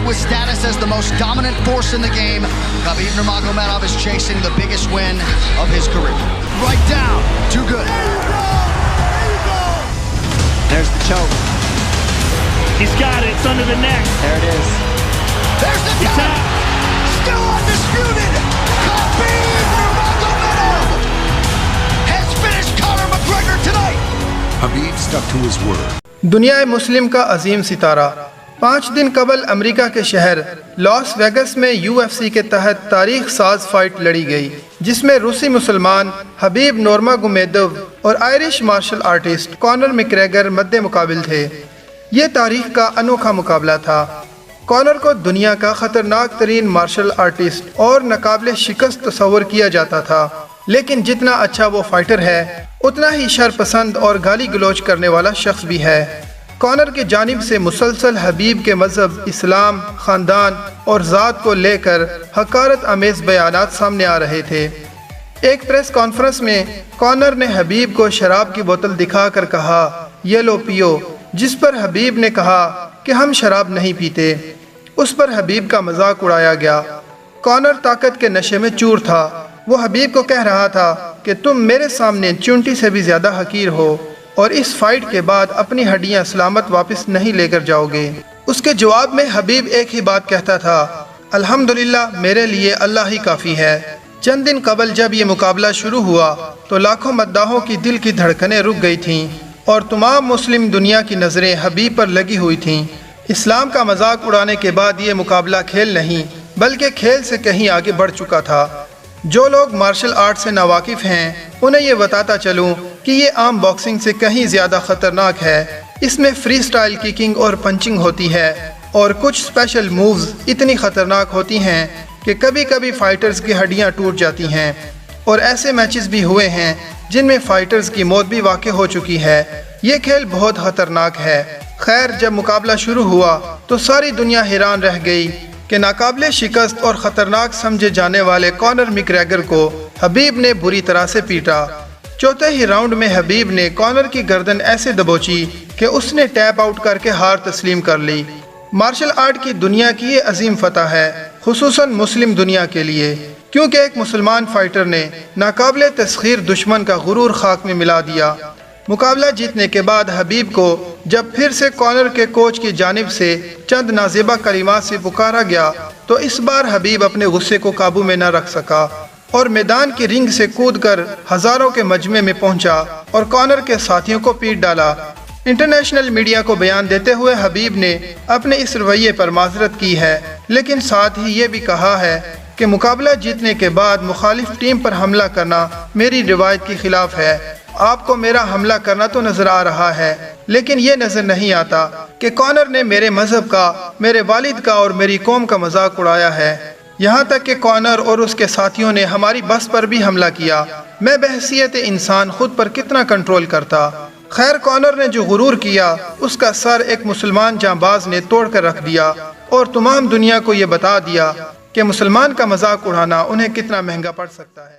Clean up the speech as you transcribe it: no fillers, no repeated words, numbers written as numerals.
with status as the most dominant force in the game, Khabib Nurmagomedov is chasing the biggest win of his career. Right down, too good. There you go. There's the choke. He's got it, it's under the neck. There it is. There's the He's tap. out. Still undisputed. Khabib Nurmagomedov has finished Conor McGregor tonight. Khabib stuck to his word. دنیا مسلم کا عظیم ستارہ 5 دن قبل امریکہ کے شہر لاس Vegas میں UFC کے تحت تاریخ ساز فائٹ لڑی گئی، جس میں روسی مسلمان حبیب نورماگومیدوو اور آئرش مارشل آرٹسٹ کانر مکریگر مد مقابل تھے۔ یہ تاریخ کا انوکھا مقابلہ تھا۔ کانر کو دنیا کا خطرناک ترین مارشل آرٹسٹ اور ناقابل شکست تصور کیا جاتا تھا، لیکن جتنا اچھا وہ فائٹر ہے اتنا ہی شرپسند اور گالی گلوچ کرنے والا شخص بھی ہے۔ کانر کی جانب سے مسلسل حبیب کے مذہب، اسلام، خاندان اور ذات کو لے کر حقارت آمیز بیانات سامنے آ رہے تھے۔ ایک پریس کانفرنس میں کانر نے حبیب کو شراب کی بوتل دکھا کر کہا، یہ لو پیو، جس پر حبیب نے کہا کہ ہم شراب نہیں پیتے۔ اس پر حبیب کا مذاق اڑایا گیا۔ کانر طاقت کے نشے میں چور تھا۔ وہ حبیب کو کہہ رہا تھا کہ تم میرے سامنے چونٹی سے بھی زیادہ حقیر ہو اور اس فائٹ کے بعد اپنی ہڈیاں سلامت واپس نہیں لے کر جاؤ گے۔ اس کے جواب میں حبیب ایک ہی بات کہتا تھا، الحمدللہ میرے لیے اللہ ہی کافی ہے۔ چند دن قبل جب یہ مقابلہ شروع ہوا تو لاکھوں مداحوں کی دل کی دھڑکنیں رک گئی تھیں اور تمام مسلم دنیا کی نظریں حبیب پر لگی ہوئی تھیں۔ اسلام کا مذاق اڑانے کے بعد یہ مقابلہ کھیل نہیں بلکہ کھیل سے کہیں آگے بڑھ چکا تھا۔ جو لوگ مارشل آرٹ سے ناواقف ہیں انہیں یہ بتاتا چلوں کہ یہ عام باکسنگ سے کہیں زیادہ خطرناک ہے۔ اس میں فری سٹائل ککنگ اور پنچنگ ہوتی ہے اور کچھ اسپیشل مووز اتنی خطرناک ہوتی ہیں کہ کبھی کبھی فائٹرز کی ہڈیاں ٹوٹ جاتی ہیں، اور ایسے میچز بھی ہوئے ہیں جن میں فائٹرز کی موت بھی واقع ہو چکی ہے۔ یہ کھیل بہت خطرناک ہے۔ خیر، جب مقابلہ شروع ہوا تو ساری دنیا حیران رہ گئی کہ ناقابل شکست اور خطرناک سمجھے جانے والے کانر مکریگر کو حبیب نے بری طرح سے پیٹا۔ چوتھے ہی راؤنڈ میں حبیب نے کانر کی گردن ایسے دبوچی کہ اس نے ٹیپ آؤٹ کر کے ہار تسلیم کر لی۔ مارشل آرٹ کی دنیا کی یہ عظیم فتح ہے، خصوصاً مسلم دنیا کے لیے، کیونکہ ایک مسلمان فائٹر نے ناقابل تسخیر دشمن کا غرور خاک میں ملا دیا۔ مقابلہ جیتنے کے بعد حبیب کو جب پھر سے کانر کے کوچ کی جانب سے چند نازیبہ کلمات سے پکارا گیا تو اس بار حبیب اپنے غصے کو قابو میں نہ رکھ سکا اور میدان کی رنگ سے کود کر ہزاروں کے مجمع میں پہنچا اور کانر کے ساتھیوں کو پیٹ ڈالا۔ انٹرنیشنل میڈیا کو بیان دیتے ہوئے حبیب نے اپنے اس رویے پر معذرت کی ہے، لیکن ساتھ ہی یہ بھی کہا ہے کہ مقابلہ جیتنے کے بعد مخالف ٹیم پر حملہ کرنا میری روایت کے خلاف ہے۔ آپ کو میرا حملہ کرنا تو نظر آ رہا ہے، لیکن یہ نظر نہیں آتا کہ کانر نے میرے مذہب کا، میرے والد کا اور میری قوم کا مذاق اڑایا ہے۔ یہاں تک کہ کانر اور اس کے ساتھیوں نے ہماری بس پر بھی حملہ کیا۔ میں بحیثیت انسان خود پر کتنا کنٹرول کرتا۔ خیر، کانر نے جو غرور کیا اس کا سر ایک مسلمان جانباز نے توڑ کر رکھ دیا اور تمام دنیا کو یہ بتا دیا کہ مسلمان کا مذاق اڑانا انہیں کتنا مہنگا پڑ سکتا ہے۔